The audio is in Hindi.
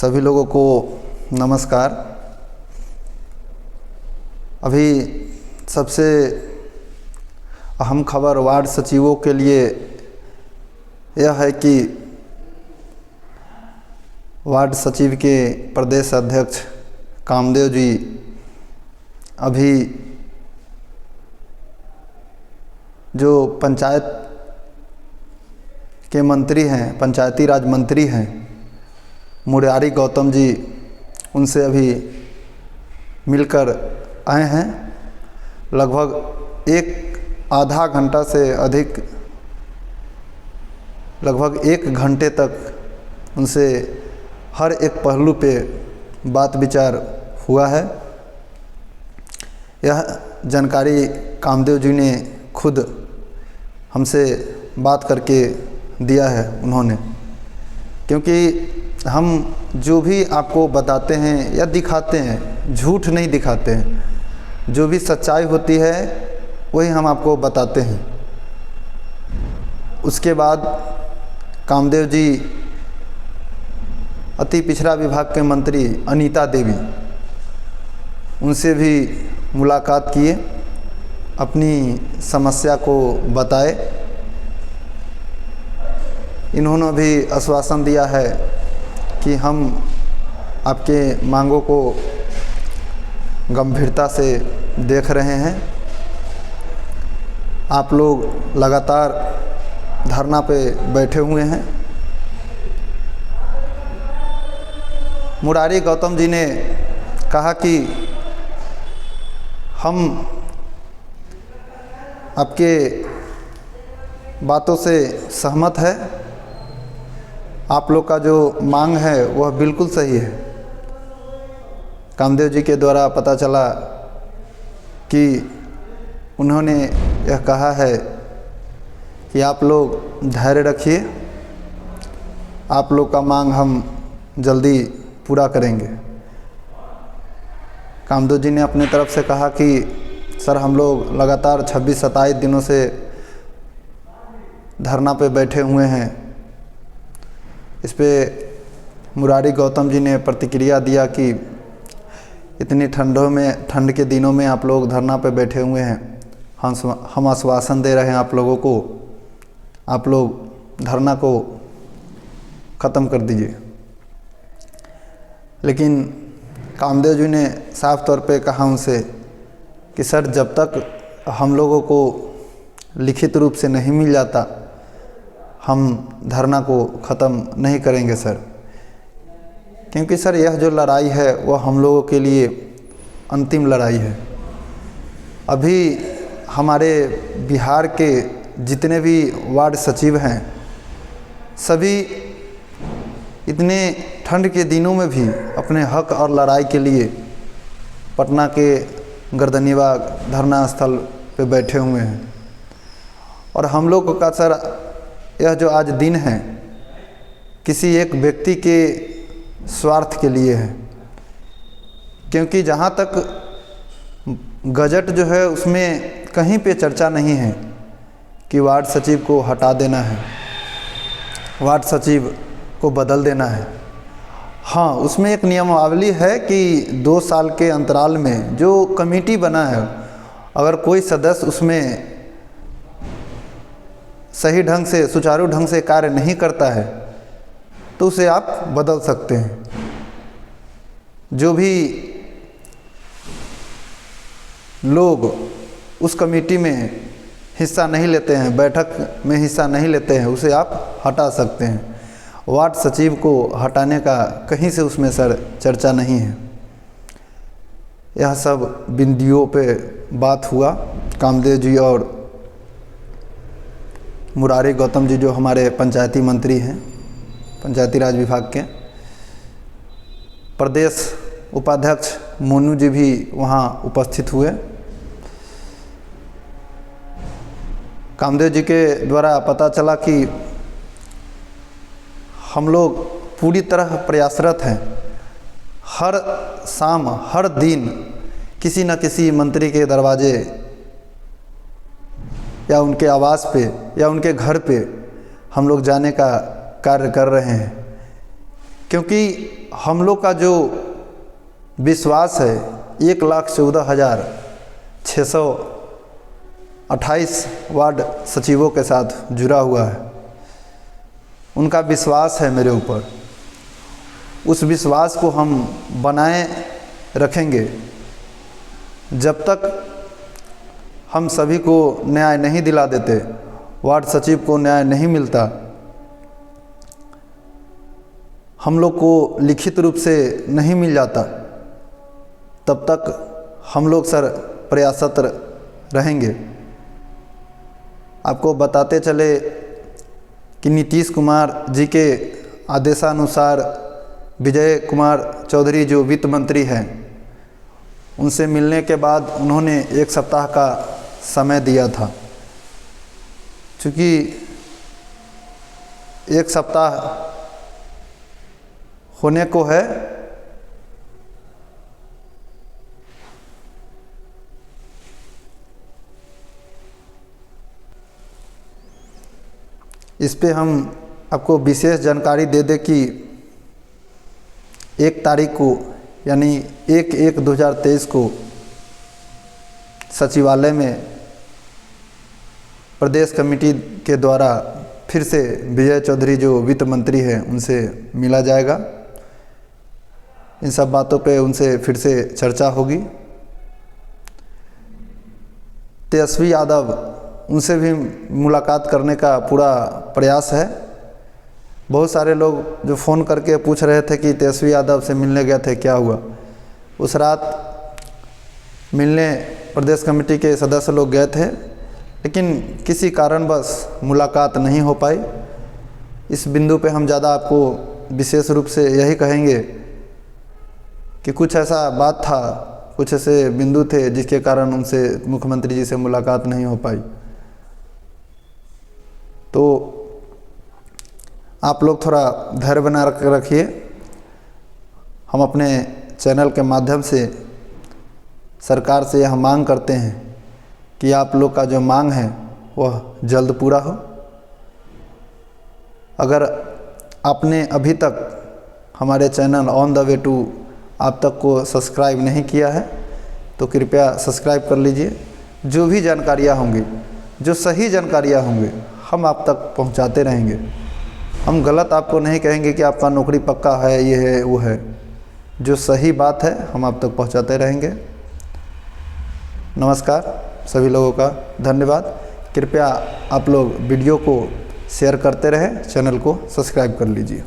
सभी लोगों को नमस्कार। अभी सबसे अहम खबर वार्ड सचिवों के लिए यह है कि वार्ड सचिव के प्रदेश अध्यक्ष कामदेव जी अभी जो पंचायत के मंत्री हैं, पंचायती राज मंत्री हैं मुरारी गौतम जी, उनसे अभी मिलकर आए हैं। लगभग आधा घंटा से अधिक, लगभग 1 घंटे तक उनसे हर एक पहलू पे बात विचार हुआ है। यह जानकारी कामदेव जी ने खुद हमसे बात करके दिया है उन्होंने, क्योंकि हम जो भी आपको बताते हैं या दिखाते हैं, झूठ नहीं दिखाते हैं, जो भी सच्चाई होती है वही हम आपको बताते हैं। उसके बाद कामदेव जी अति पिछड़ा विभाग के मंत्री अनीता देवी, उनसे भी मुलाकात किए, अपनी समस्या को बताए। इन्होंने भी आश्वासन दिया है कि हम आपके मांगों को गंभीरता से देख रहे हैं। आप लोग लगातार धरना पे बैठे हुए हैं। मुरारी गौतम जी ने कहा कि हम आपके बातों से सहमत है, आप लोग का जो मांग है वह बिल्कुल सही है। कामदेव जी के द्वारा पता चला कि उन्होंने यह कहा है कि आप लोग धैर्य रखिए, आप लोग का मांग हम जल्दी पूरा करेंगे। कामदेव जी ने अपने तरफ से कहा कि सर, हम लोग लगातार 26-27 दिनों से धरना पे बैठे हुए हैं। इस पे मुरारी गौतम जी ने प्रतिक्रिया दिया कि इतनी ठंड के दिनों में आप लोग धरना पे बैठे हुए हैं, हम आश्वासन दे रहे हैं आप लोगों को, आप लोग धरना को ख़त्म कर दीजिए। लेकिन कामदेव जी ने साफ तौर पे कहा उनसे कि सर, जब तक हम लोगों को लिखित रूप से नहीं मिल जाता, हम धरना को ख़त्म नहीं करेंगे सर। क्योंकि सर, यह जो लड़ाई है वह हम लोगों के लिए अंतिम लड़ाई है। अभी हमारे बिहार के जितने भी वार्ड सचिव हैं, सभी इतने ठंड के दिनों में भी अपने हक और लड़ाई के लिए पटना के गर्दनीबाग धरना स्थल पे बैठे हुए हैं। और हम लोग का सर, यह जो आज दिन है किसी एक व्यक्ति के स्वार्थ के लिए है। क्योंकि जहाँ तक गजट जो है उसमें कहीं पे चर्चा नहीं है कि वार्ड सचिव को हटा देना है, वार्ड सचिव को बदल देना है। हाँ, उसमें एक नियमावली है कि 2 साल के अंतराल में जो कमेटी बना है, अगर कोई सदस्य उसमें सही ढंग से, सुचारू ढंग से कार्य नहीं करता है तो उसे आप बदल सकते हैं। जो भी लोग उस कमेटी में हिस्सा नहीं लेते हैं, बैठक में हिस्सा नहीं लेते हैं, उसे आप हटा सकते हैं। वार्ड सचिव को हटाने का कहीं से उसमें सर चर्चा नहीं है। यह सब बिंदुओं पे बात हुआ। कामदेव जी और मुरारी गौतम जी, जो हमारे पंचायती मंत्री हैं, पंचायती राज विभाग के प्रदेश उपाध्यक्ष मोनू जी भी वहाँ उपस्थित हुए। कामदेव जी के द्वारा पता चला कि हम लोग पूरी तरह प्रयासरत हैं। हर शाम, हर दिन किसी न किसी मंत्री के दरवाजे या उनके आवास पे या उनके घर पे हम लोग जाने का कार्य कर रहे हैं। क्योंकि हम लोग का जो विश्वास है 1,14,628 वार्ड सचिवों के साथ जुड़ा हुआ है। उनका विश्वास है मेरे ऊपर, उस विश्वास को हम बनाए रखेंगे। जब तक हम सभी को न्याय नहीं दिला देते, वार्ड सचिव को न्याय नहीं मिलता, हम लोग को लिखित रूप से नहीं मिल जाता, तब तक हम लोग सर प्रयासरत रहेंगे। आपको बताते चले कि नीतीश कुमार जी के आदेशानुसार विजय कुमार चौधरी जो वित्त मंत्री हैं, उनसे मिलने के बाद उन्होंने 1 सप्ताह का समय दिया था। चूँकि 1 सप्ताह होने को है, इस पे हम आपको विशेष जानकारी दे दें कि 1 तारीख को यानी 1/1/2023 को सचिवालय में प्रदेश कमेटी के द्वारा फिर से विजय चौधरी जो वित्त मंत्री हैं उनसे मिला जाएगा। इन सब बातों पे उनसे फिर से चर्चा होगी। तेजस्वी यादव, उनसे भी मुलाकात करने का पूरा प्रयास है। बहुत सारे लोग जो फ़ोन करके पूछ रहे थे कि तेजस्वी यादव से मिलने गए थे, क्या हुआ। उस रात मिलने प्रदेश कमेटी के सदस्य लोग गए थे, लेकिन किसी कारणवश मुलाकात नहीं हो पाई। इस बिंदु पे हम ज़्यादा आपको विशेष रूप से यही कहेंगे कि कुछ ऐसा बात था, कुछ ऐसे बिंदु थे जिसके कारण उनसे मुख्यमंत्री जी से मुलाकात नहीं हो पाई। तो आप लोग थोड़ा धैर्य बना रखिए। हम अपने चैनल के माध्यम से सरकार से यह मांग करते हैं कि आप लोग का जो मांग है वह जल्द पूरा हो। अगर आपने अभी तक हमारे channel on the way to आप तक को सब्सक्राइब नहीं किया है तो कृपया सब्सक्राइब कर लीजिए। जो भी जानकारियाँ होंगी, जो सही जानकारियाँ होंगी, हम आप तक पहुंचाते रहेंगे। हम गलत आपको नहीं कहेंगे कि आपका नौकरी पक्का है, ये है वो है। जो सही बात है हम आप तक पहुंचाते रहेंगे। नमस्कार सभी लोगों का धन्यवाद। कृपया आप लोग वीडियो को शेयर करते रहें, चैनल को सब्सक्राइब कर लीजिए।